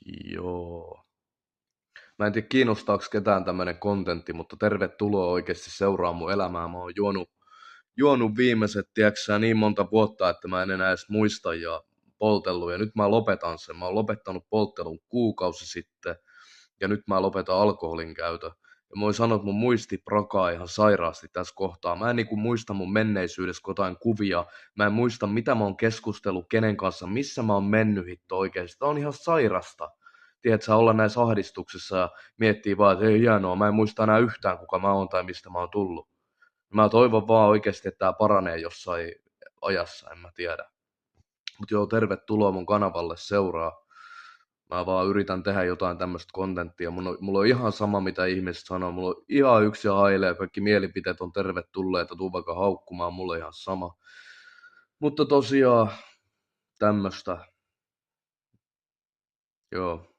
Joo. Mä en tiedä kiinnostaako ketään tämmönen kontentti, mutta tervetuloa oikeasti seuraa mun elämää. Mä oon juonut viimeiset, tiedätkö niin monta vuotta, että mä en enää edes muista ja poltellut. Ja nyt mä lopetan sen. Mä oon lopettanut polttelun kuukausi sitten ja nyt mä lopetan alkoholin käytön. Ja mä voin sanoa, että mun muisti prakaa ihan sairaasti tässä kohtaa. Mä en niinku muista mun menneisyydestä jotain kuvia. Mä en muista, mitä mä oon keskustellut, kenen kanssa, missä mä oon mennyt hitto oikeesti. Tää on ihan sairasta. Tiedätkö, olla näissä ahdistuksissa ja miettii vaan, että ei hienoa, mä en muista enää yhtään, kuka mä oon tai mistä mä oon tullut. Mä toivon vaan oikeesti, että tää paranee jossain ajassa, en mä tiedä. Mut joo, tervetuloa mun kanavalle seuraa. Mä vaan yritän tehdä jotain tämmöistä kontenttia. Mulla on ihan sama, mitä ihmiset sanoo. Mulla on ihan yksi ja hailee. Kaikki mielipiteet on tervetulleita. Tuu vaikka haukkumaan, mulla on ihan sama. Mutta tosiaan tämmöstä. Joo.